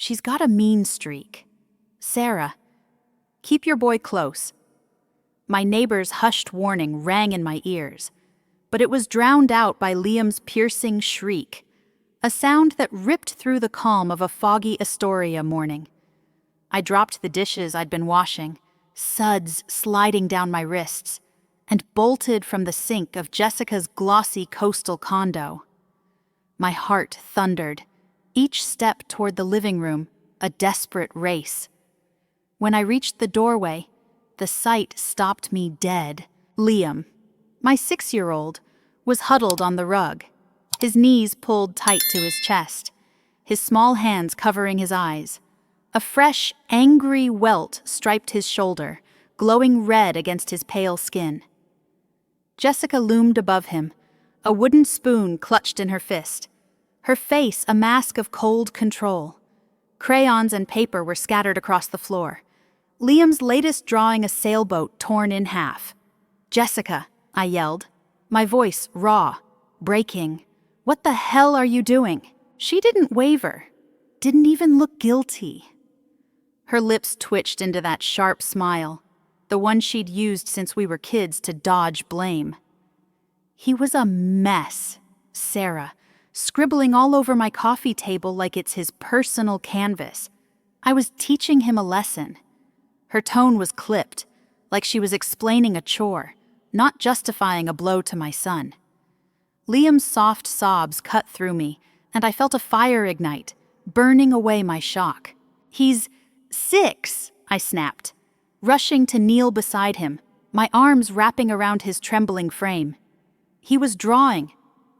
She's got a mean streak. Sarah, keep your boy close. My neighbor's hushed warning rang in my ears, but it was drowned out by Liam's piercing shriek, a sound that ripped through the calm of a foggy Astoria morning. I dropped the dishes I'd been washing, suds sliding down my wrists, and bolted from the sink of Jessica's glossy coastal condo. My heart thundered, each step toward the living room a desperate race. When I reached the doorway, the sight stopped me dead. Liam, my 6-year-old, was huddled on the rug, his knees pulled tight to his chest, his small hands covering his eyes. A fresh, angry welt striped his shoulder, glowing red against his pale skin. Jessica loomed above him, a wooden spoon clutched in her fist, her face a mask of cold control. Crayons and paper were scattered across the floor, Liam's latest drawing a sailboat torn in half. "Jessica," I yelled, my voice raw, breaking. "What the hell are you doing?" She didn't waver, didn't even look guilty. Her lips twitched into that sharp smile, the one she'd used since we were kids to dodge blame. He was a mess, Sarah, scribbling all over my coffee table like it's his personal canvas. I was teaching him a lesson. Her tone was clipped, like she was explaining a chore, not justifying a blow to my son. Liam's soft sobs cut through me, and I felt a fire ignite, burning away my shock. "He's 6, I snapped, rushing to kneel beside him, my arms wrapping around his trembling frame. He was drawing,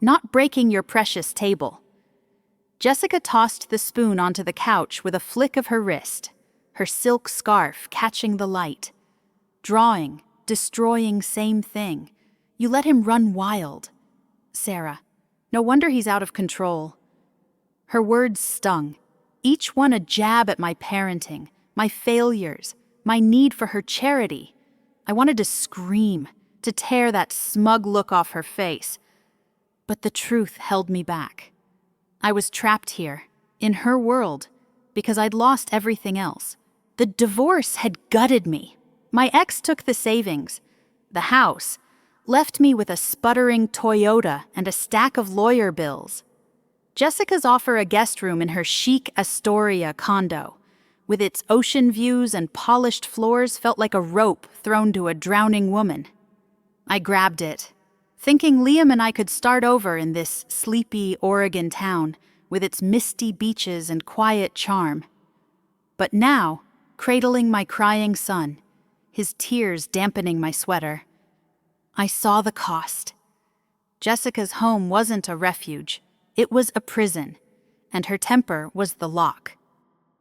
not breaking your precious table. Jessica tossed the spoon onto the couch with a flick of her wrist, her silk scarf catching the light. Drawing, destroying, same thing. You let him run wild. Sarah, no wonder he's out of control." Her words stung, each one a jab at my parenting, my failures, my need for her charity. I wanted to scream, to tear that smug look off her face. But the truth held me back. I was trapped here, in her world, because I'd lost everything else. The divorce had gutted me. My ex took the savings, the house, left me with a sputtering Toyota and a stack of lawyer bills. Jessica's offer a guest room in her chic Astoria condo, with its ocean views and polished floors, felt like a rope thrown to a drowning woman. I grabbed it, thinking Liam and I could start over in this sleepy Oregon town with its misty beaches and quiet charm. But now, cradling my crying son, his tears dampening my sweater, I saw the cost. Jessica's home wasn't a refuge, it was a prison, and her temper was the lock.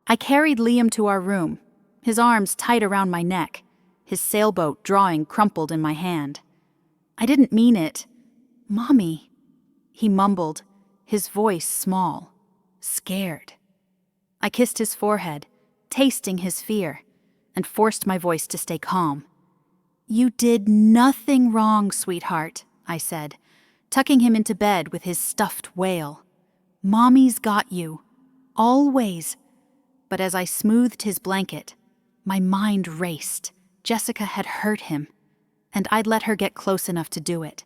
I carried Liam to our room, his arms tight around my neck, his sailboat drawing crumpled in my hand. I didn't mean it. "Mommy," he mumbled, his voice small, scared. I kissed his forehead, tasting his fear, and forced my voice to stay calm. "You did nothing wrong, sweetheart," I said, tucking him into bed with his stuffed wail. "Mommy's got you, always." But as I smoothed his blanket, my mind raced. Jessica had hurt him, and I'd let her get close enough to do it.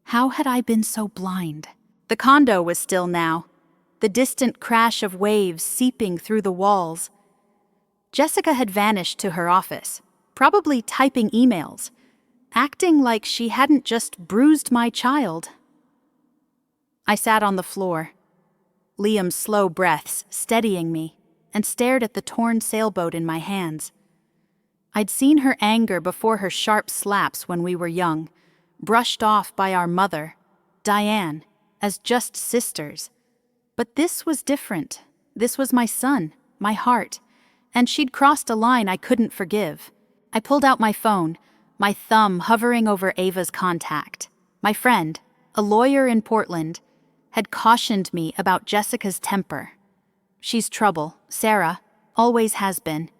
How had I been so blind? The condo was still now, the distant crash of waves seeping through the walls. Jessica had vanished to her office, probably typing emails, acting like she hadn't just bruised my child. I sat on the floor, Liam's slow breaths steadying me, and stared at the torn sailboat in my hands. I'd seen her anger before her sharp slaps when we were young, brushed off by our mother, Diane, as just sisters. But this was different. This was my son, my heart, and she'd crossed a line I couldn't forgive. I pulled out my phone, my thumb hovering over Ava's contact. My friend, a lawyer in Portland, had cautioned me about Jessica's temper. "She's trouble, Sarah, always has been."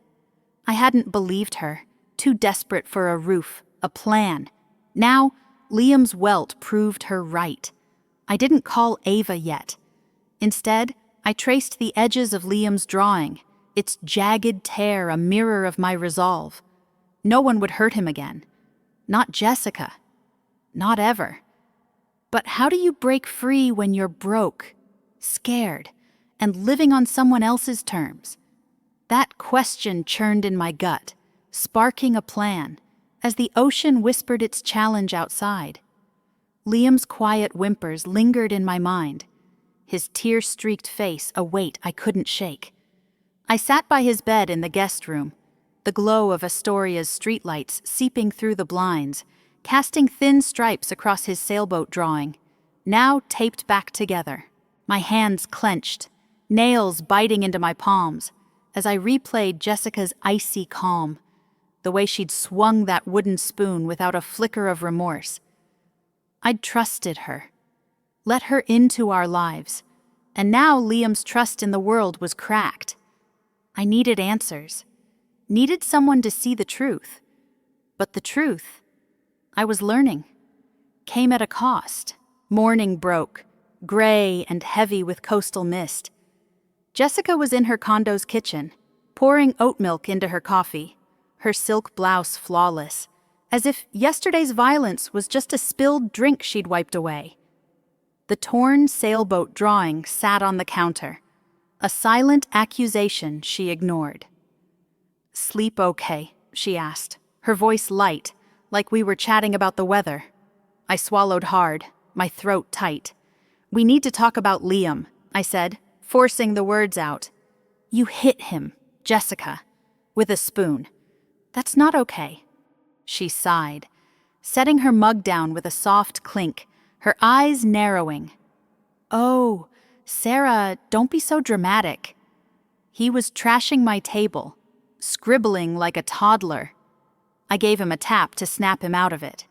I hadn't believed her, too desperate for a roof, a plan. Now, Liam's welt proved her right. I didn't call Ava yet. Instead, I traced the edges of Liam's drawing, its jagged tear a mirror of my resolve. No one would hurt him again. Not Jessica. Not ever. But how do you break free when you're broke, scared, and living on someone else's terms? That question churned in my gut, sparking a plan, as the ocean whispered its challenge outside. Liam's quiet whimpers lingered in my mind, his tear-streaked face a weight I couldn't shake. I sat by his bed in the guest room, the glow of Astoria's streetlights seeping through the blinds, casting thin stripes across his sailboat drawing, now taped back together. My hands clenched, nails biting into my palms, as I replayed Jessica's icy calm, the way she'd swung that wooden spoon without a flicker of remorse. I'd trusted her, let her into our lives, and now Liam's trust in the world was cracked. I needed answers, needed someone to see the truth. But the truth, I was learning, came at a cost. Morning broke, gray and heavy with coastal mist. Jessica was in her condo's kitchen, pouring oat milk into her coffee, her silk blouse flawless, as if yesterday's violence was just a spilled drink she'd wiped away. The torn sailboat drawing sat on the counter, a silent accusation she ignored. "Sleep okay?" she asked, her voice light, like we were chatting about the weather. I swallowed hard, my throat tight. "We need to talk about Liam," I said, forcing the words out. "You hit him, Jessica, with a spoon. That's not okay." She sighed, setting her mug down with a soft clink, her eyes narrowing. "Oh, Sarah, don't be so dramatic." He was trashing my table, scribbling like a toddler. I gave him a tap to snap him out of it.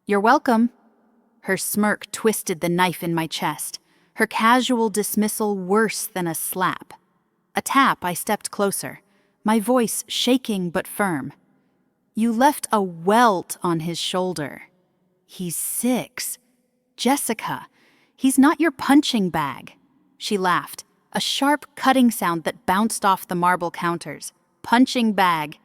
"You're welcome." Her smirk twisted the knife in my chest, her casual dismissal worse than a slap. A tap, I stepped closer, my voice shaking but firm. "You left a welt on his shoulder. He's 6. Jessica, he's not your punching bag." She laughed, a sharp cutting sound that bounced off the marble counters. "Punching bag."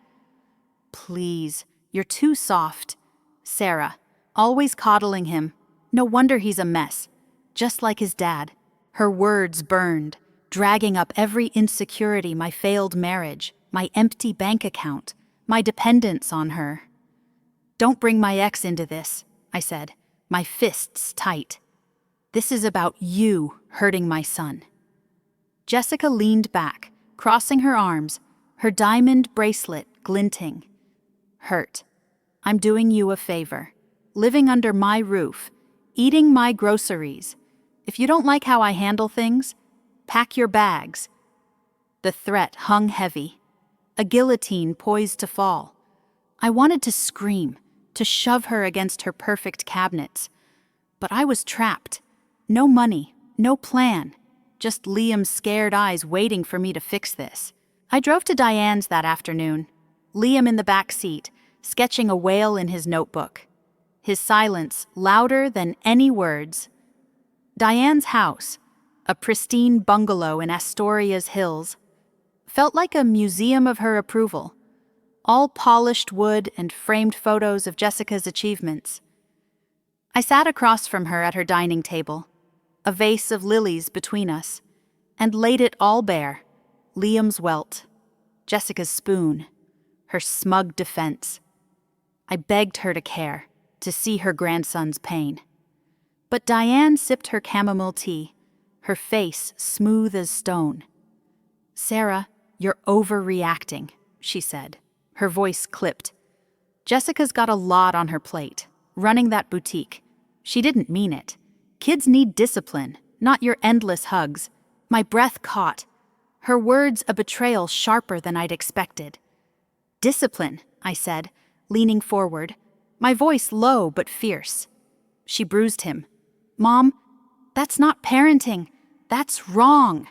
"Please, you're too soft." Sarah, always coddling him. No wonder he's a mess, just like his dad. Her words burned, dragging up every insecurity, my failed marriage, my empty bank account, my dependence on her. "Don't bring my ex into this," I said, my fists tight. "This is about you hurting my son." Jessica leaned back, crossing her arms, her diamond bracelet glinting. "Hurt. I'm doing you a favor. Living under my roof, eating my groceries. If you don't like how I handle things, pack your bags." The threat hung heavy, a guillotine poised to fall. I wanted to scream, to shove her against her perfect cabinets. But I was trapped. No money, no plan, just Liam's scared eyes waiting for me to fix this. I drove to Diane's that afternoon, Liam in the back seat, sketching a whale in his notebook. His silence louder than any words. Diane's house, a pristine bungalow in Astoria's hills, felt like a museum of her approval. All polished wood and framed photos of Jessica's achievements. I sat across from her at her dining table, a vase of lilies between us, and laid it all bare. Liam's welt, Jessica's spoon, her smug defense. I begged her to care, to see her grandson's pain. But Diane sipped her chamomile tea, her face smooth as stone. "Sarah, you're overreacting," she said, her voice clipped. "Jessica's got a lot on her plate, running that boutique. She didn't mean it. Kids need discipline, not your endless hugs." My breath caught, her words a betrayal sharper than I'd expected. "Discipline," I said, leaning forward, my voice low but fierce. She bruised him. "Mom, that's not parenting. That's wrong."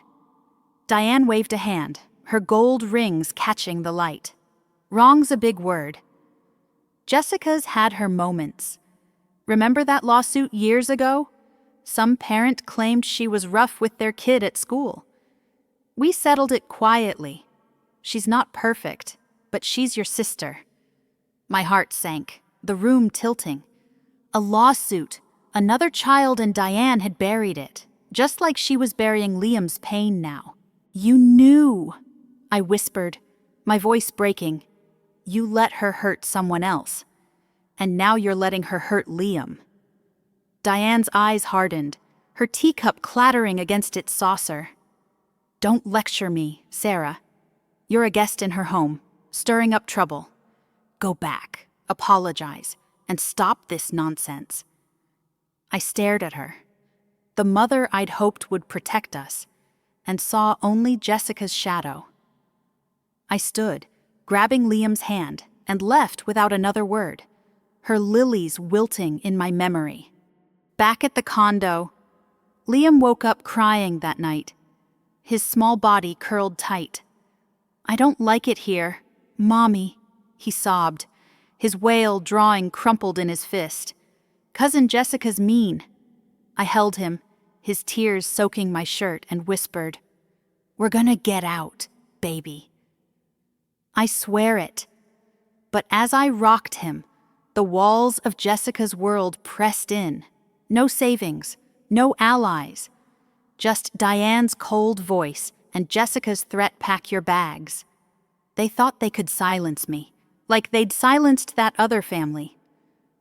Diane waved a hand, her gold rings catching the light. "Wrong's a big word." Jessica's had her moments. Remember that lawsuit years ago? Some parent claimed she was rough with their kid at school. We settled it quietly. She's not perfect, but she's your sister. My heart sank, the room tilting. A lawsuit. Another child and Diane had buried it, just like she was burying Liam's pain now. You knew, I whispered, my voice breaking. You let her hurt someone else. And now you're letting her hurt Liam. Diane's eyes hardened, her teacup clattering against its saucer. Don't lecture me, Sarah. You're a guest in her home, stirring up trouble. Go back, apologize, and stop this nonsense. I stared at her, the mother I'd hoped would protect us, and saw only Jessica's shadow. I stood, grabbing Liam's hand, and left without another word, her lilies wilting in my memory. Back at the condo, Liam woke up crying that night, his small body curled tight. I don't like it here, Mommy, he sobbed, his wail drawing crumpled in his fist. Cousin Jessica's mean. I held him, his tears soaking my shirt, and whispered, We're gonna get out, baby. I swear it. But as I rocked him, the walls of Jessica's world pressed in. No savings, no allies. Just Diane's cold voice and Jessica's threat, pack your bags. They thought they could silence me, like they'd silenced that other family.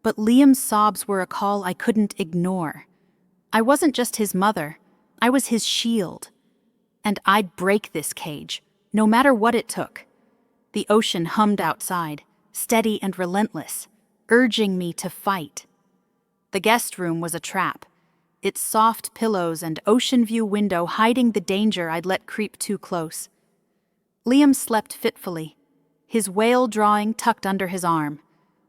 But Liam's sobs were a call I couldn't ignore. I wasn't just his mother, I was his shield. And I'd break this cage, no matter what it took. The ocean hummed outside, steady and relentless, urging me to fight. The guest room was a trap, its soft pillows and ocean view window hiding the danger I'd let creep too close. Liam slept fitfully, his wail drawing tucked under his arm,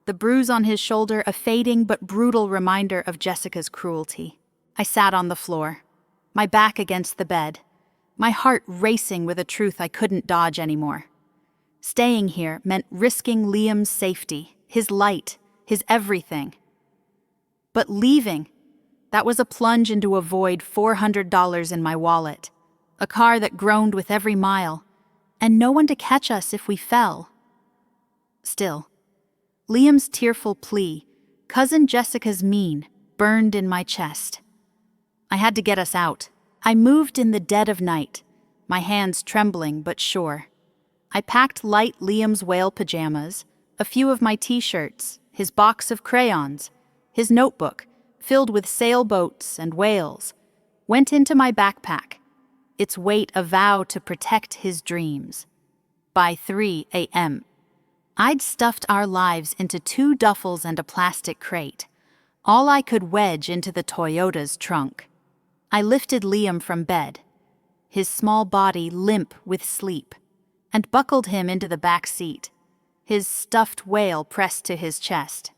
the bruise on his shoulder a fading but brutal reminder of Jessica's cruelty. I sat on the floor, my back against the bed, my heart racing with a truth I couldn't dodge anymore. Staying here meant risking Liam's safety, his light, his everything. But leaving, that was a plunge into a void, $400 in my wallet, a car that groaned with every mile, and no one to catch us if we fell. Still, Liam's tearful plea, Cousin Jessica's mean, burned in my chest. I had to get us out. I moved in the dead of night, my hands trembling but sure. I packed light Liam's whale pajamas, a few of my t-shirts, his box of crayons, his notebook, filled with sailboats and whales, went into my backpack, its weight a vow to protect his dreams. By 3 a.m., I'd stuffed our lives into 2 duffels and a plastic crate, all I could wedge into the Toyota's trunk. I lifted Liam from bed, his small body limp with sleep, and buckled him into the back seat, his stuffed whale pressed to his chest.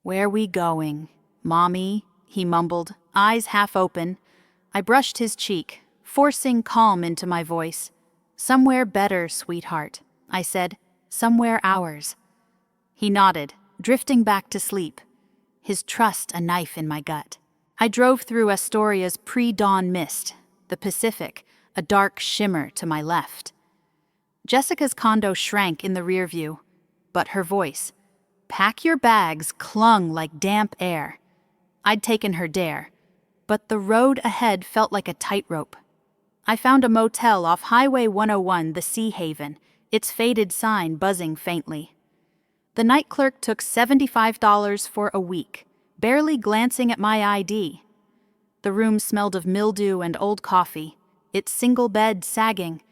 Where we going, Mommy? He mumbled, eyes half open. I brushed his cheek, forcing calm into my voice. Somewhere better, sweetheart, I said. Somewhere ours. He nodded, drifting back to sleep, his trust a knife in my gut. I drove through Astoria's pre-dawn mist, the Pacific, a dark shimmer to my left. Jessica's condo shrank in the rear view, but her voice, pack your bags, clung like damp air. I'd taken her dare, but the road ahead felt like a tightrope. I found a motel off Highway 101, the Sea Haven, its faded sign buzzing faintly. The night clerk took $75 for a week, barely glancing at my ID. The room smelled of mildew and old coffee, its single bed sagging.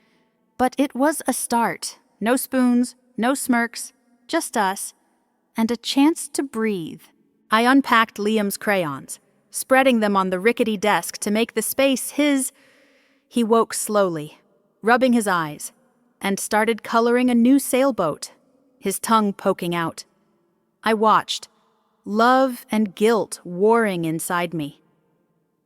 But it was a start. No spoons, no smirks, just us, and a chance to breathe. I unpacked Liam's crayons, spreading them on the rickety desk to make the space his. He woke slowly, rubbing his eyes, and started coloring a new sailboat, his tongue poking out. I watched, love and guilt warring inside me.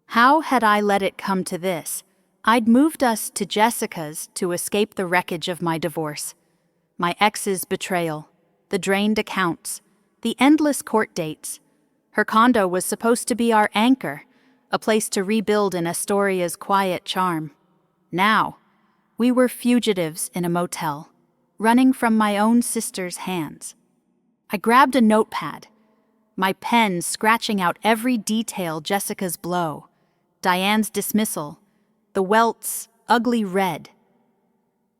How had I let it come to this? I'd moved us to Jessica's to escape the wreckage of my divorce, my ex's betrayal, the drained accounts, the endless court dates. Her condo was supposed to be our anchor, a place to rebuild in Astoria's quiet charm. Now, We were fugitives in a motel, running from my own sister's hands. I grabbed a notepad, my pen scratching out every detail: Jessica's blow, Diane's dismissal, the welt's ugly red.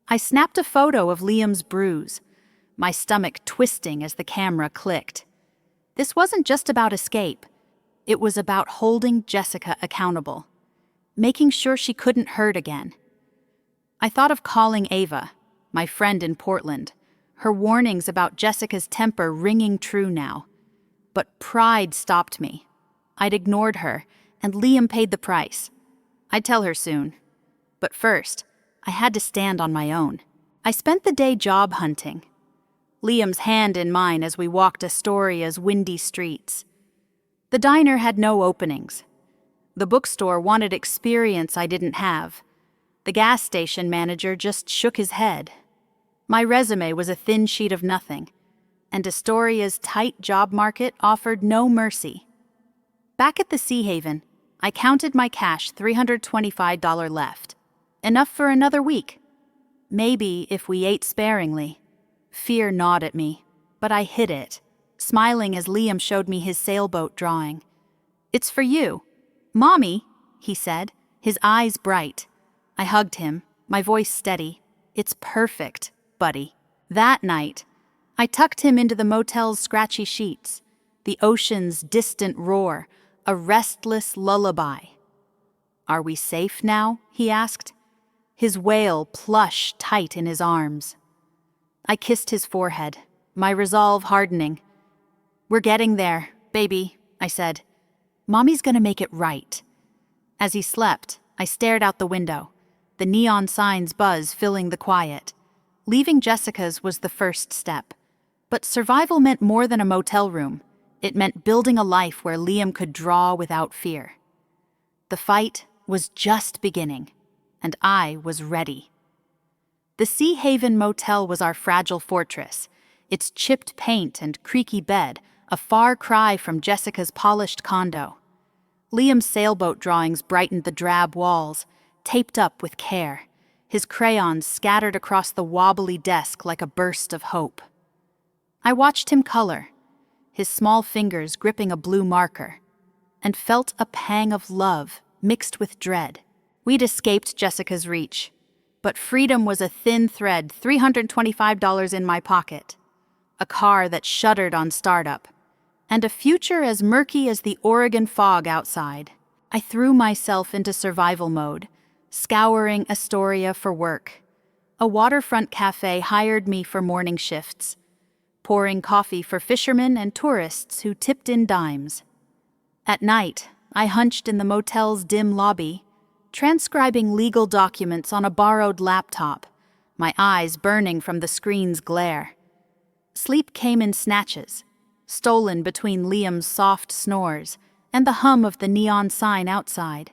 I snapped a photo of Liam's bruise, my stomach twisting as the camera clicked. This wasn't just about escape. It was about holding Jessica accountable, making sure she couldn't hurt again. I thought of calling Ava, my friend in Portland, her warnings about Jessica's temper ringing true now. But pride stopped me. I'd ignored her, and Liam paid the price. I'd tell her soon. But first, I had to stand on my own. I spent the day job hunting, Liam's hand in mine as we walked Astoria's windy streets. The diner had no openings. The bookstore wanted experience I didn't have. The gas station manager just shook his head. My resume was a thin sheet of nothing, and Astoria's tight job market offered no mercy. Back at the Sea Haven, I counted my cash, $325 left. Enough for another week. Maybe if we ate sparingly. Fear gnawed at me, but I hid it, smiling as Liam showed me his sailboat drawing. "It's for you." "Mommy," he said, his eyes bright. I hugged him, my voice steady. "It's perfect, buddy." That night, I tucked him into the motel's scratchy sheets, the ocean's distant roar, a restless lullaby. "Are we safe now?" he asked, his wail plush tight in his arms. I kissed his forehead, my resolve hardening. "We're getting there, baby," I said. "Mommy's gonna make it right." As he slept, I stared out the window, the neon signs buzz filling the quiet. Leaving Jessica's was the first step. But survival meant more than a motel room. It meant building a life where Liam could draw without fear. The fight was just beginning, and I was ready. The Sea Haven Motel was our fragile fortress, its chipped paint and creaky bed a far cry from Jessica's polished condo. Liam's sailboat drawings brightened the drab walls, taped up with care, his crayons scattered across the wobbly desk like a burst of hope. I watched him color, his small fingers gripping a blue marker, and felt a pang of love mixed with dread. We'd escaped Jessica's reach, but freedom was a thin thread, $325 in my pocket, a car that shuddered on startup, and a future as murky as the Oregon fog outside. I threw myself into survival mode, scouring Astoria for work. A waterfront cafe hired me for morning shifts, pouring coffee for fishermen and tourists who tipped in dimes. At night, I hunched in the motel's dim lobby, transcribing legal documents on a borrowed laptop, my eyes burning from the screen's glare. Sleep came in snatches, stolen between Liam's soft snores and the hum of the neon sign outside.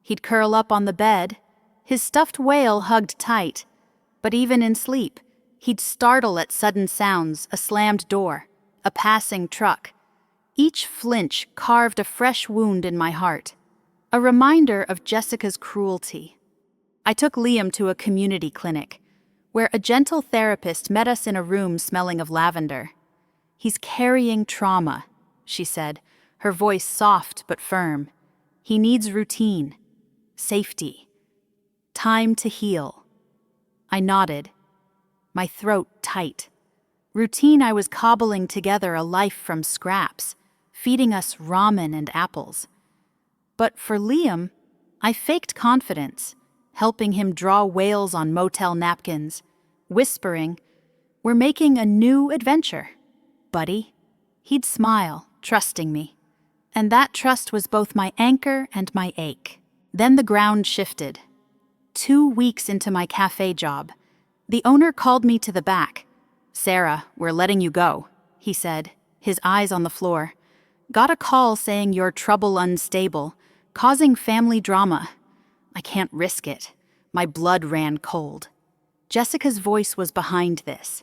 He'd curl up on the bed, his stuffed whale hugged tight, but even in sleep, he'd startle at sudden sounds: a slammed door, a passing truck. Each flinch carved a fresh wound in my heart, a reminder of Jessica's cruelty. I took Liam to a community clinic, where a gentle therapist met us in a room smelling of lavender. "He's carrying trauma," she said, her voice soft but firm. "He needs routine, safety, time to heal." I nodded, my throat tight. Routine: I was cobbling together a life from scraps, feeding us ramen and apples. But for Liam, I faked confidence, helping him draw whales on motel napkins, whispering, "We're making a new adventure, buddy." He'd smile, trusting me. And that trust was both my anchor and my ache. Then the ground shifted. 2 weeks into my cafe job, the owner called me to the back. "Sarah, we're letting you go," he said, his eyes on the floor. "Got a call saying you're trouble unstable, causing family drama." I can't risk it. My blood ran cold. Jessica's voice was behind this,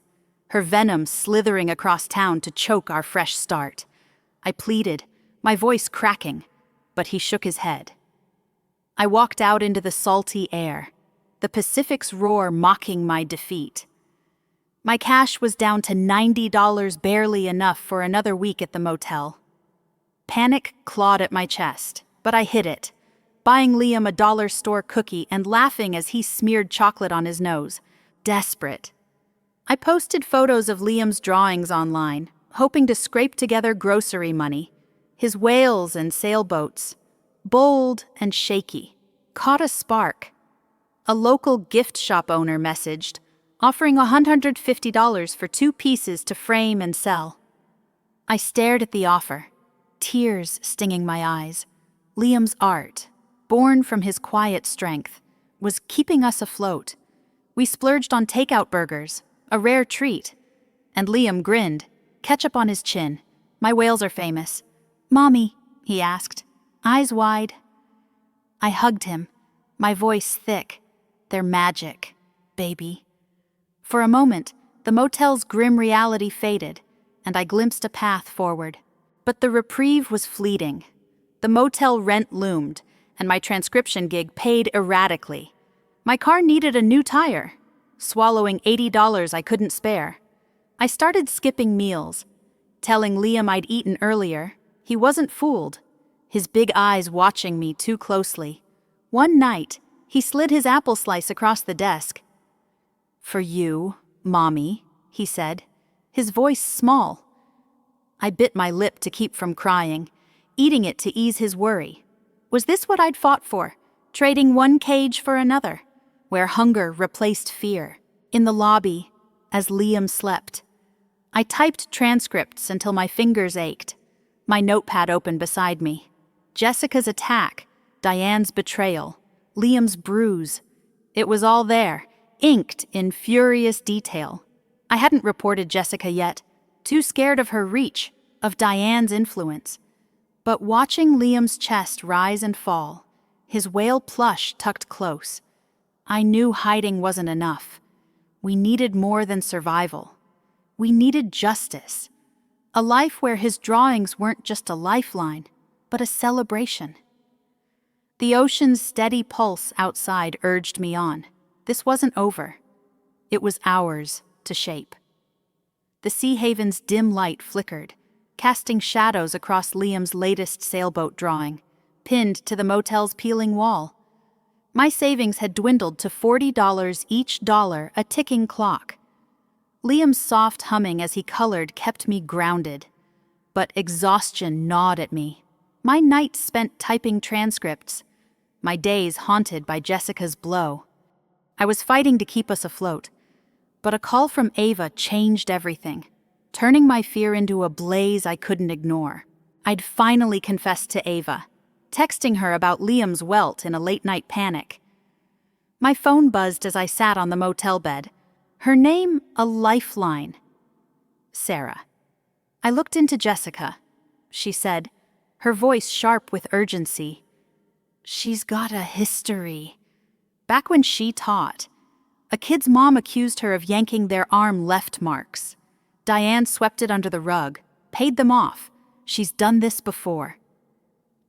her venom slithering across town to choke our fresh start. I pleaded, my voice cracking, but he shook his head. I walked out into the salty air, the Pacific's roar mocking my defeat. My cash was down to $90, barely enough for another week at the motel. Panic clawed at my chest, but I hid it, buying Liam a dollar store cookie and laughing as he smeared chocolate on his nose. Desperate. I posted photos of Liam's drawings online, hoping to scrape together grocery money. His whales and sailboats, bold and shaky, caught a spark. A local gift shop owner messaged, offering $150 for 2 pieces to frame and sell. I stared at the offer, tears stinging my eyes. Liam's art, born from his quiet strength, was keeping us afloat. We splurged on takeout burgers, a rare treat, and Liam grinned, ketchup on his chin. My whales are famous. "Mommy," he asked, eyes wide. I hugged him, my voice thick. "They're magic, baby." For a moment, the motel's grim reality faded, and I glimpsed a path forward. But the reprieve was fleeting. The motel rent loomed, and my transcription gig paid erratically. My car needed a new tire, swallowing $80 I couldn't spare. I started skipping meals, telling Liam I'd eaten earlier. He wasn't fooled, his big eyes watching me too closely. One night, he slid his apple slice across the desk. "For you, Mommy," he said, his voice small. I bit my lip to keep from crying, eating it to ease his worry. Was this what I'd fought for, trading one cage for another, where hunger replaced fear? In the lobby, as Liam slept, I typed transcripts until my fingers ached. My notepad open beside me. Jessica's attack, Diane's betrayal, Liam's bruise. It was all there, inked in furious detail. I hadn't reported Jessica yet, too scared of her reach, of Diane's influence. But watching Liam's chest rise and fall, his whale plush tucked close, I knew hiding wasn't enough. We needed more than survival. We needed justice. A life where his drawings weren't just a lifeline, but a celebration. The ocean's steady pulse outside urged me on. This wasn't over. It was ours to shape. The Sea Haven's dim light flickered, casting shadows across Liam's latest sailboat drawing, pinned to the motel's peeling wall. My savings had dwindled to $40 each dollar, a ticking clock. Liam's soft humming as he colored kept me grounded, but exhaustion gnawed at me. My nights spent typing transcripts, my days haunted by Jessica's blow. I was fighting to keep us afloat, but a call from Ava changed everything, turning my fear into a blaze I couldn't ignore. I'd finally confessed to Ava, texting her about Liam's welt in a late-night panic. My phone buzzed as I sat on the motel bed. Her name, a Lifeline. Sarah. I looked into Jessica, she said, her voice sharp with urgency. "She's got a history." Back when she taught, a kid's mom accused her of yanking their arm left marks. Diane swept it under the rug, paid them off. She's done this before.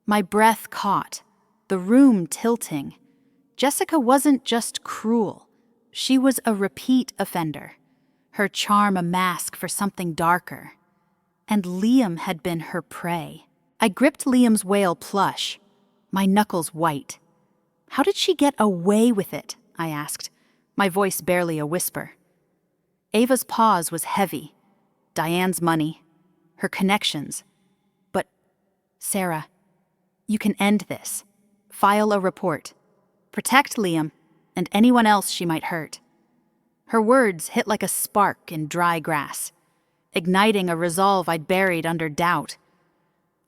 My breath caught, the room tilting. Jessica wasn't just cruel. She was a repeat offender, her charm a mask for something darker. And Liam had been her prey. I gripped Liam's whale plush, my knuckles white. "How did she get away with it?" I asked, my voice barely a whisper. Ava's pause was heavy. Diane's money, her connections. But, Sarah, you can end this. File a report. Protect Liam and anyone else she might hurt. Her words hit like a spark in dry grass, igniting a resolve I'd buried under doubt.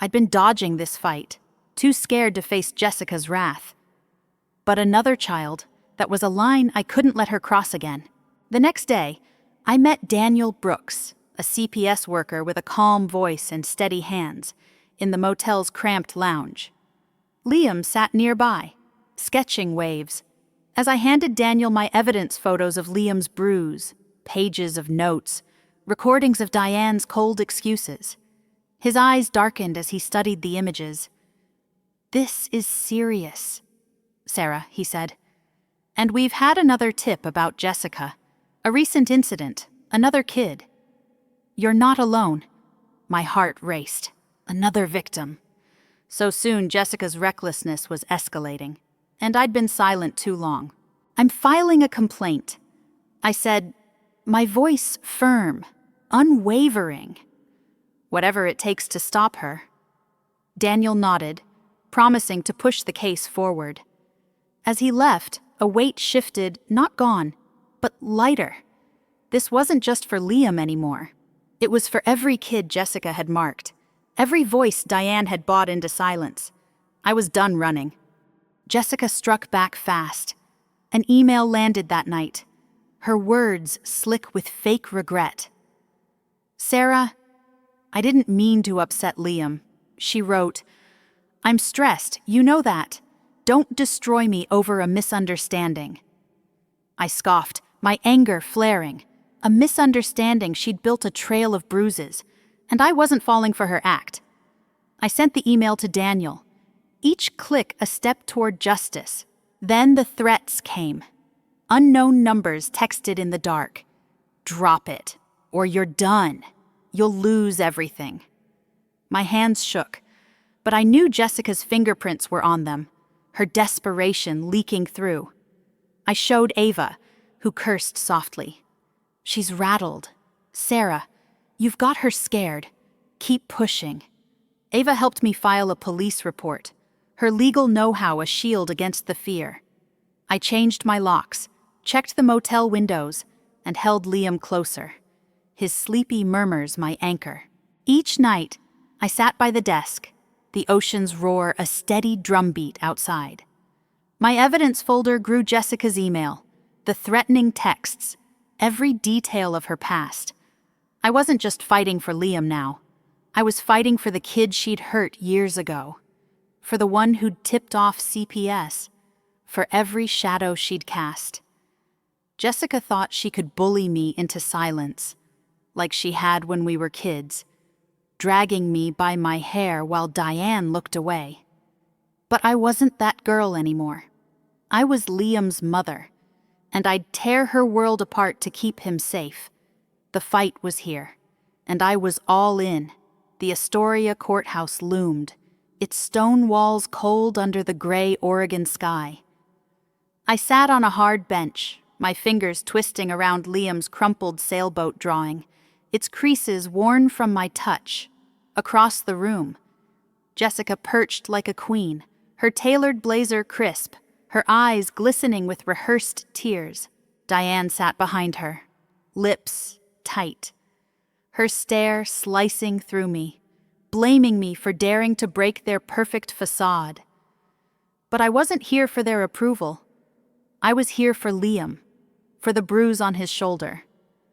I'd been dodging this fight, too scared to face Jessica's wrath. But another child, that was a line I couldn't let her cross again. The next day, I met Daniel Brooks, a CPS worker with a calm voice and steady hands, in the motel's cramped lounge. Liam sat nearby, sketching waves. As I handed Daniel my evidence photos of Liam's bruise, pages of notes, recordings of Diane's cold excuses, his eyes darkened as he studied the images. "This is serious, Sarah," he said, And we've had another tip about Jessica. A recent incident, another kid. You're not alone. My heart raced. Another victim. So soon, Jessica's recklessness was escalating, and I'd been silent too long. I'm filing a complaint. I said, my voice firm, unwavering. Whatever it takes to stop her. Daniel nodded, promising to push the case forward. As he left, a weight shifted, not gone, but lighter. This wasn't just for Liam anymore. It was for every kid Jessica had marked, every voice Diane had bought into silence. I was done running. Jessica struck back fast. An email landed that night, her words slick with fake regret. Sarah, I didn't mean to upset Liam. She wrote, I'm stressed, you know that. Don't destroy me over a misunderstanding. I scoffed, my anger flaring. A misunderstanding she'd built a trail of bruises, and I wasn't falling for her act. I sent the email to Daniel. Each click a step toward justice. Then the threats came. Unknown numbers texted in the dark. Drop it, or you're done. You'll lose everything. My hands shook, but I knew Jessica's fingerprints were on them, her desperation leaking through. I showed Ava, who cursed softly. She's rattled. Sarah, you've got her scared. Keep pushing. Ava helped me file a police report, her legal know-how a shield against the fear. I changed my locks, checked the motel windows, and held Liam closer, his sleepy murmurs my anchor. Each night, I sat by the desk, the ocean's roar a steady drumbeat outside. My evidence folder grew Jessica's email, the threatening texts, every detail of her past. I wasn't just fighting for Liam now. I was fighting for the kid she'd hurt years ago, for the one who'd tipped off CPS, for every shadow she'd cast. Jessica thought she could bully me into silence, like she had when we were kids, dragging me by my hair while Diane looked away. But I wasn't that girl anymore. I was Liam's mother, and I'd tear her world apart to keep him safe. The fight was here, and I was all in. The Astoria courthouse loomed, its stone walls cold under the gray Oregon sky. I sat on a hard bench, my fingers twisting around Liam's crumpled sailboat drawing, its creases worn from my touch. Across the room, Jessica perched like a queen, her tailored blazer crisp, her eyes glistening with rehearsed tears. Diane sat behind her, lips tight, her stare slicing through me, blaming me for daring to break their perfect facade. But I wasn't here for their approval. I was here for Liam, for the bruise on his shoulder,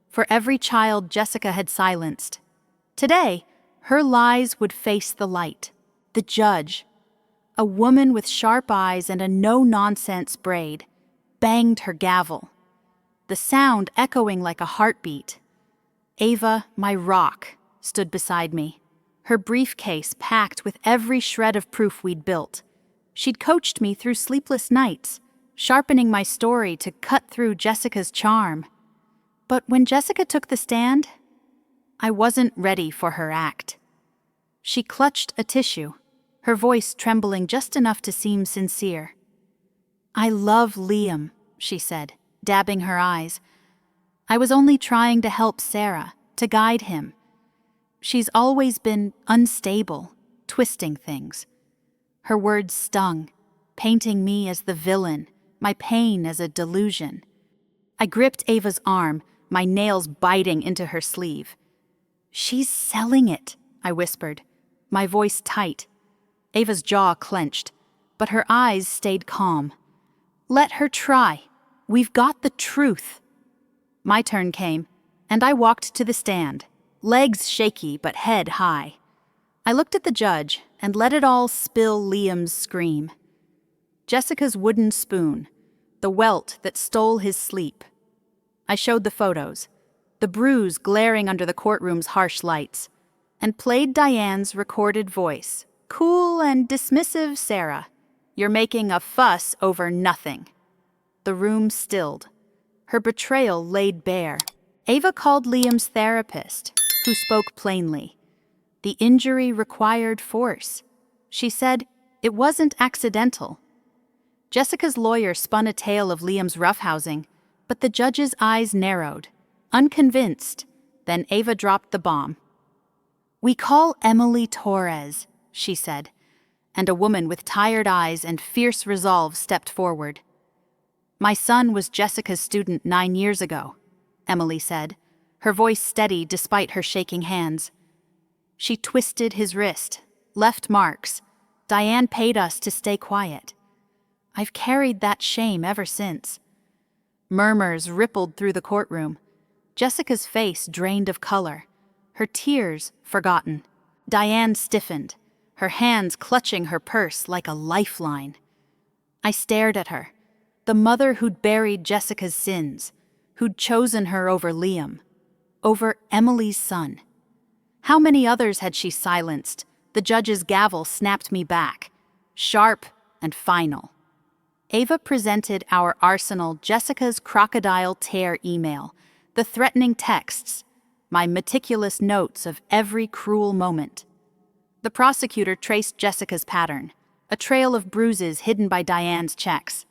for every child Jessica had silenced. Today, her lies would face the light. The judge, a woman with sharp eyes and a no-nonsense braid, banged her gavel, the sound echoing like a heartbeat. Ava, my rock, stood beside me, her briefcase packed with every shred of proof we'd built. She'd coached me through sleepless nights, sharpening my story to cut through Jessica's charm. But when Jessica took the stand, I wasn't ready for her act. She clutched a tissue, her voice trembling just enough to seem sincere. I love Liam, she said, dabbing her eyes. I was only trying to help Sarah, to guide him. She's always been unstable, twisting things. Her words stung, painting me as the villain, my pain as a delusion. I gripped Ava's arm, my nails biting into her sleeve. She's selling it, I whispered, my voice tight. Ava's jaw clenched, but her eyes stayed calm. Let her try. We've got the truth. My turn came, and I walked to the stand, legs shaky but head high. I looked at the judge and let it all spill Liam's scream. Jessica's wooden spoon, the welt that stole his sleep. I showed the photos, the bruise glaring under the courtroom's harsh lights, and played Diane's recorded voice. Cool and dismissive, Sarah. You're making a fuss over nothing. the room stilled. Her betrayal laid bare. Ava called Liam's therapist, who spoke plainly. The injury required force. She said it wasn't accidental. Jessica's lawyer spun a tale of Liam's roughhousing, but the judge's eyes narrowed, unconvinced. Then Ava dropped the bomb. "We call Emily Torres," she said, and a woman with tired eyes and fierce resolve stepped forward. "My son was Jessica's student 9 years ago," Emily said, her voice steady despite her shaking hands. "She twisted his wrist, left marks. Diane paid us to stay quiet. I've carried that shame ever since." Murmurs rippled through the courtroom. Jessica's face drained of color, her tears forgotten. Diane stiffened, her hands clutching her purse like a lifeline. I stared at her, the mother who'd buried Jessica's sins, who'd chosen her over Liam, over Emily's son. How many others had she silenced? The judge's gavel snapped me back, sharp and final. Ava presented our arsenal: Jessica's crocodile tear email, the threatening texts, my meticulous notes of every cruel moment. The prosecutor traced Jessica's pattern, a trail of bruises hidden by Diane's checks.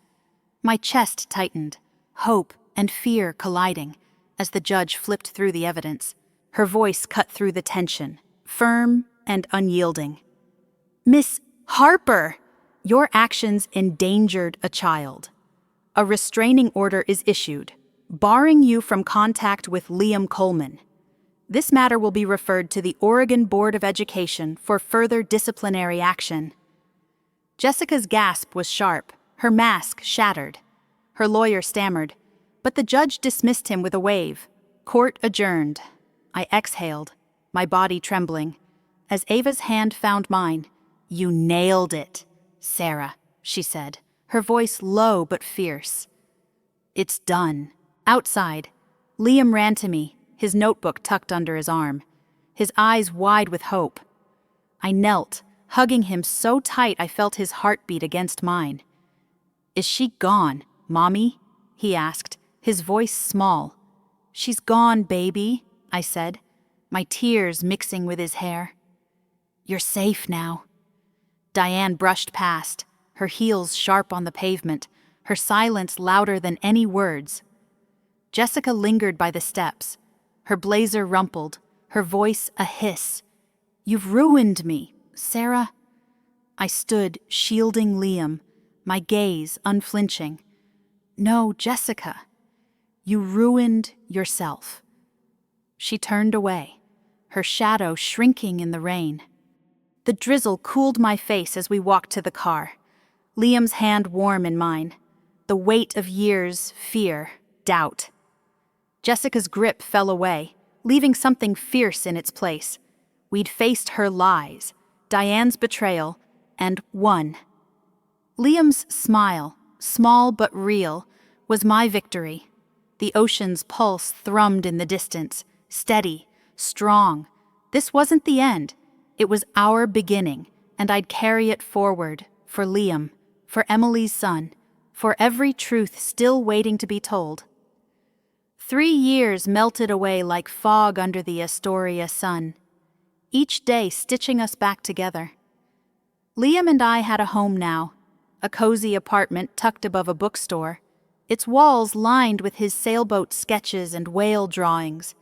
My chest tightened, hope and fear colliding, as the judge flipped through the evidence. Her voice cut through the tension, firm and unyielding. "Miss Harper, your actions endangered a child. A restraining order is issued, barring you from contact with Liam Coleman. This matter will be referred to the Oregon Board of Education for further disciplinary action." Jessica's gasp was sharp, her mask shattered. Her lawyer stammered, but the judge dismissed him with a wave. Court adjourned. I exhaled, my body trembling. As Ava's hand found mine, "You nailed it, Sarah," she said, her voice low but fierce. "It's done." Outside, Liam ran to me, his notebook tucked under his arm, his eyes wide with hope. I knelt, hugging him so tight I felt his heartbeat against mine. "Is she gone, Mommy?" he asked, his voice small. "She's gone, baby," I said, my tears mixing with his hair. "You're safe now." Diane brushed past, her heels sharp on the pavement, her silence louder than any words. Jessica lingered by the steps, her blazer rumpled, her voice a hiss. "You've ruined me, Sarah." I stood, shielding Liam, my gaze unflinching. "No, Jessica, you ruined yourself." She turned away, her shadow shrinking in the rain. The drizzle cooled my face as we walked to the car, Liam's hand warm in mine, the weight of years, fear, doubt. Jessica's grip fell away, leaving something fierce in its place. We'd faced her lies, Diane's betrayal, and won. Liam's smile, small but real, was my victory. The ocean's pulse thrummed in the distance, steady, strong. This wasn't the end. It was our beginning, and I'd carry it forward, for Liam, for Emily's son, for every truth still waiting to be told. 3 years melted away like fog under the Astoria sun, each day stitching us back together. Liam and I had a home now, a cozy apartment tucked above a bookstore, its walls lined with his sailboat sketches and whale drawings.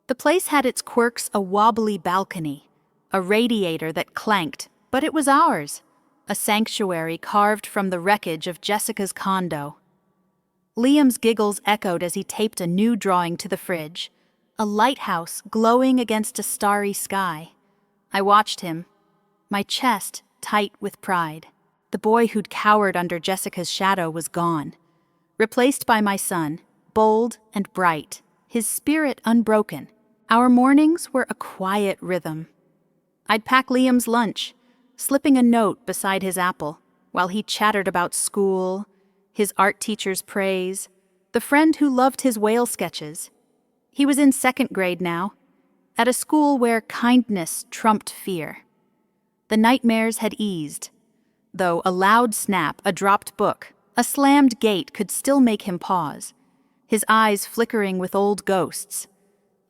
The place had its quirks: a wobbly balcony, a radiator that clanked, but it was ours, a sanctuary carved from the wreckage of Jessica's condo. Liam's giggles echoed as he taped a new drawing to the fridge, a lighthouse glowing against a starry sky. I watched him, my chest tight with pride. The boy who'd cowered under Jessica's shadow was gone, replaced by my son, bold and bright, his spirit unbroken. Our mornings were a quiet rhythm. I'd pack Liam's lunch, slipping a note beside his apple, while he chattered about school, his art teacher's praise, the friend who loved his whale sketches. He was in 2nd grade now, at a school where kindness trumped fear. The nightmares had eased, though a loud snap, a dropped book, A slammed gate could still make him pause, his eyes flickering with old ghosts.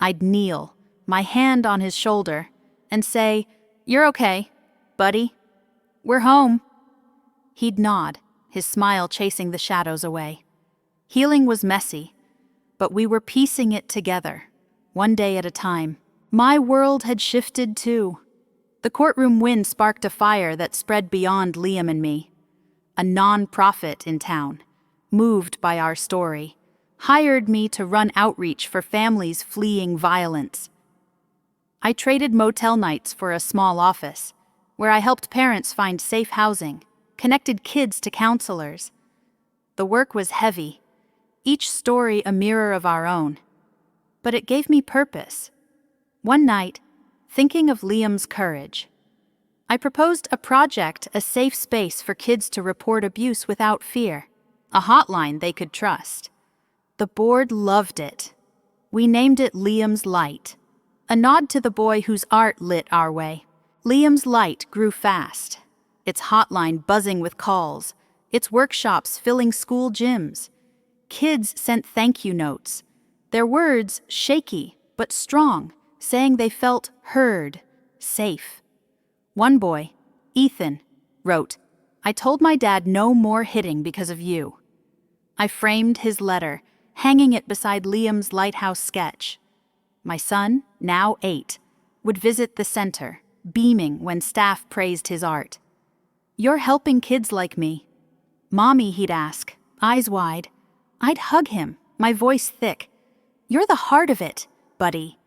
I'd kneel, my hand on his shoulder, and say, "You're okay, buddy. We're home." He'd nod, his smile chasing the shadows away. Healing was messy, but we were piecing it together, one day at a time. My world had shifted too. The courtroom wind sparked a fire that spread beyond Liam and me. A non-profit in town, moved by our story, hired me to run outreach for families fleeing violence. I traded motel nights for a small office, where I helped parents find safe housing, connected kids to counselors. The work was heavy, each story a mirror of our own, but it gave me purpose. One night, thinking of Liam's courage, I proposed a project, a safe space for kids to report abuse without fear, a hotline they could trust. The board loved it. We named it Liam's Light, a nod to the boy whose art lit our way. Liam's Light grew fast, its hotline buzzing with calls, its workshops filling school gyms. Kids sent thank you notes, their words shaky but strong, saying they felt heard, safe. One boy, Ethan, wrote, "I told my dad no more hitting because of you." I framed his letter, hanging it beside Liam's lighthouse sketch. My son, now 8, would visit the center, beaming when staff praised his art. "You're helping kids like me." "Mommy," he'd ask, eyes wide. I'd hug him, my voice thick. "You're the heart of it, buddy."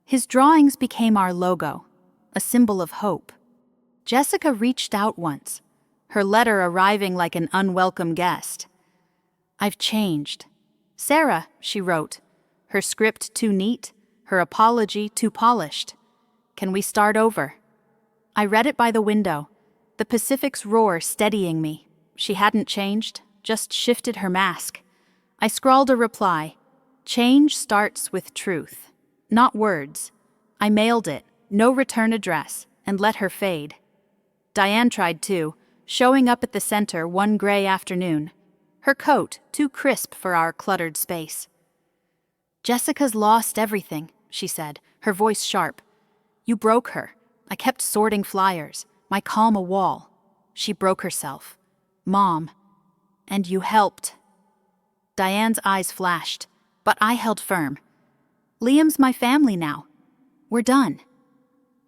His drawings became our logo, a symbol of hope. Jessica reached out once, her letter arriving like an unwelcome guest. "I've changed. Sarah," she wrote, her script too neat, her apology too polished. "Can we start over?" I read it by the window, the Pacific's roar steadying me. She hadn't changed, just shifted her mask. I scrawled a reply. "Change starts with truth, not words." I mailed it, no return address, and let her fade. Diane tried too, showing up at the center one gray afternoon, her coat too crisp for our cluttered space. "Jessica's lost everything," she said, her voice sharp. "You broke her. I kept sorting flyers, my calm a wall. She broke herself. Mom. And you helped." Diane's eyes flashed, but I held firm. "Liam's my family now. We're done."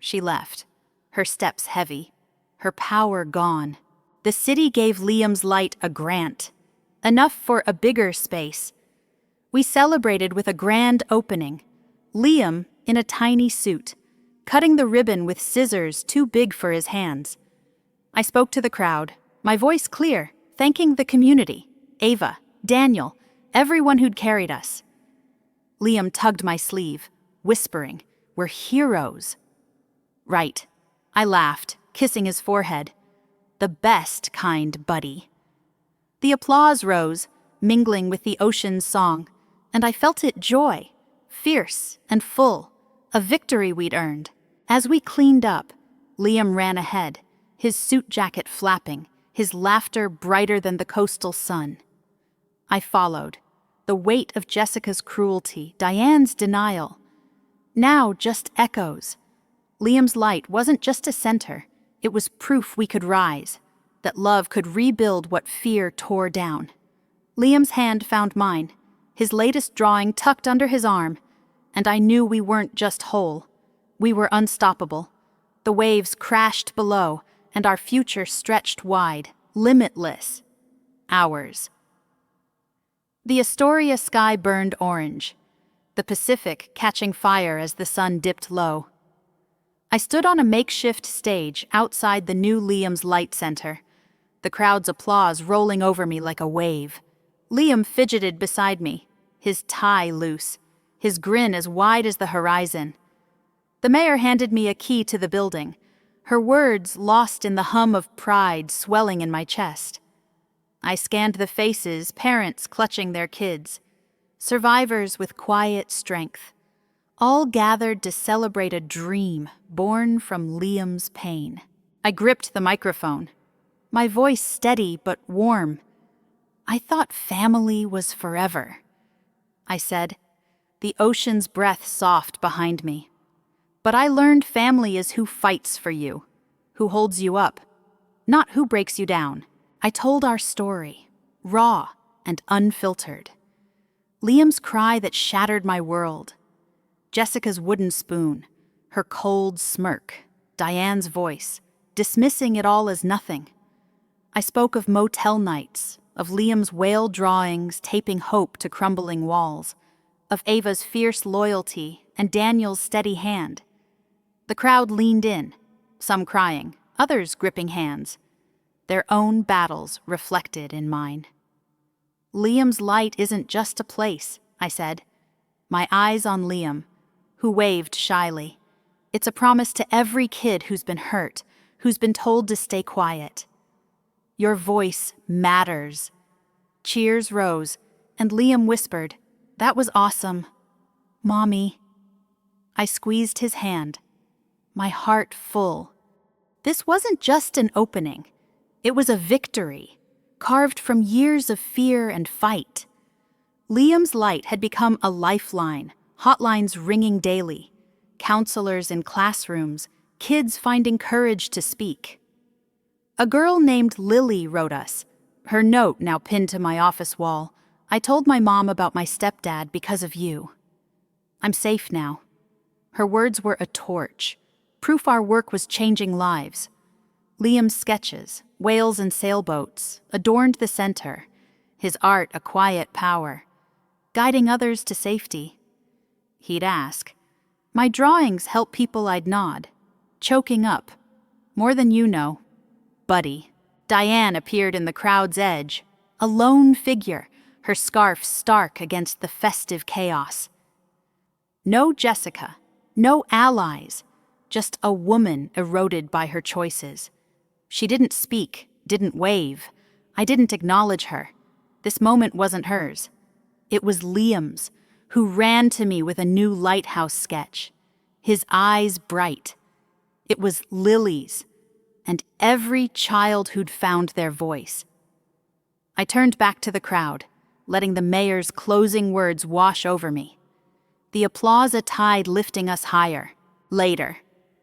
She left, her steps heavy, her power gone. The city gave Liam's Light a grant, enough for a bigger space. We celebrated with a grand opening, Liam in a tiny suit, cutting the ribbon with scissors too big for his hands. I spoke to the crowd, my voice clear, thanking the community, Ava, Daniel, everyone who'd carried us. Liam tugged my sleeve, whispering, "We're heroes." "Right," I laughed, kissing his forehead. "The best kind, buddy." The applause rose, mingling with the ocean's song, and I felt it joy, fierce and full, a victory we'd earned. As we cleaned up, Liam ran ahead, his suit jacket flapping, his laughter brighter than the coastal sun. I followed, the weight of Jessica's cruelty, Diane's denial. Now just echoes. Liam's Light wasn't just a center, it was proof we could rise, that love could rebuild what fear tore down. Liam's hand found mine, his latest drawing tucked under his arm, and I knew we weren't just whole. We were unstoppable. The waves crashed below, and our future stretched wide, limitless. Ours. The Astoria sky burned orange, the Pacific catching fire as the sun dipped low. I stood on a makeshift stage outside the new Liam's Light Center, the crowd's applause rolling over me like a wave. Liam fidgeted beside me, his tie loose, his grin as wide as the horizon. The mayor handed me a key to the building, her words lost in the hum of pride swelling in my chest. I scanned the faces, parents clutching their kids, survivors with quiet strength, all gathered to celebrate a dream born from Liam's pain. I gripped the microphone, my voice steady but warm. I thought family was forever, I said, the ocean's breath soft behind me. But I learned family is who fights for you, who holds you up, not who breaks you down. I told our story, raw and unfiltered. Liam's cry that shattered my world, Jessica's wooden spoon, her cold smirk, Diane's voice, dismissing it all as nothing. I spoke of motel nights, of Liam's whale drawings taping hope to crumbling walls, of Ava's fierce loyalty and Daniel's steady hand. The crowd leaned in, some crying, others gripping hands, their own battles reflected in mine. Liam's light isn't just a place, I said, my eyes on Liam, who waved shyly. It's a promise to every kid who's been hurt, who's been told to stay quiet. Your voice matters. Cheers rose, and Liam whispered, "That was awesome. Mommy." I squeezed his hand, my heart full. This wasn't just an opening. It was a victory, carved from years of fear and fight. Liam's light had become a lifeline, hotlines ringing daily, counselors in classrooms, kids finding courage to speak. A girl named Lily wrote us, her note now pinned to my office wall. "I told my mom about my stepdad because of you. I'm safe now." Her words were a torch, proof our work was changing lives. Liam's sketches, whales and sailboats, adorned the center, his art a quiet power, guiding others to safety. He'd ask, "My drawings help people," I'd nod, choking up. "More than you know, buddy." Diane appeared in the crowd's edge, a lone figure, her scarf stark against the festive chaos. No Jessica, no allies, just a woman eroded by her choices. She didn't speak, didn't wave. I didn't acknowledge her. This moment wasn't hers. It was Liam's, who ran to me with a new lighthouse sketch, his eyes bright. It was Lily's, and every child who'd found their voice. I turned back to the crowd, letting the mayor's closing words wash over me. The applause a tide lifting us higher. Later,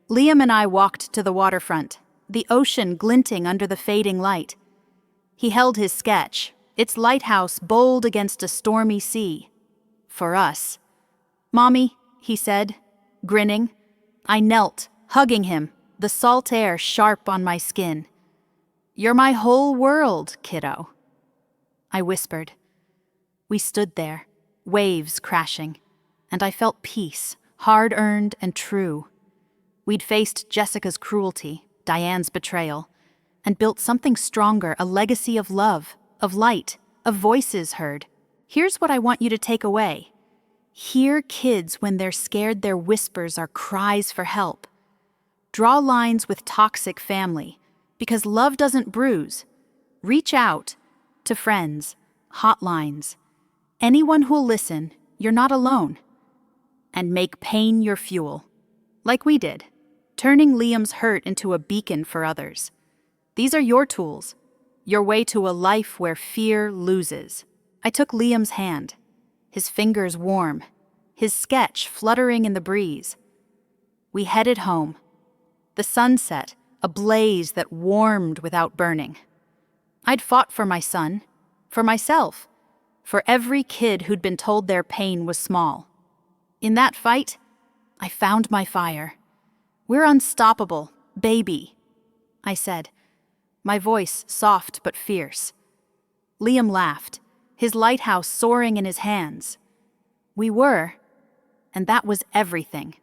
Liam and I walked to the waterfront, the ocean glinting under the fading light. He held his sketch, its lighthouse bold against a stormy sea. For us. "Mommy," he said, grinning. I knelt, hugging him, the salt air sharp on my skin. "You're my whole world, kiddo," I whispered. We stood there, waves crashing, and I felt peace, hard-earned and true. We'd faced Jessica's cruelty, Diane's betrayal, and built something stronger, a legacy of love, of light, of voices heard. Here's what I want you to take away. Hear kids when they're scared their whispers are cries for help. Draw lines with toxic family, because love doesn't bruise. Reach out to friends, hotlines, anyone who'll listen. You're not alone. And make pain your fuel, like we did, turning Liam's hurt into a beacon for others. These are your tools, your way to a life where fear loses. I took Liam's hand, his fingers warm, his sketch fluttering in the breeze. We headed home. The sunset, a blaze that warmed without burning. I'd fought for my son, for myself, for every kid who'd been told their pain was small. In that fight, I found my fire. "We're unstoppable, baby," I said, my voice soft but fierce. Liam laughed, his lighthouse soaring in his hands. We were, and that was everything.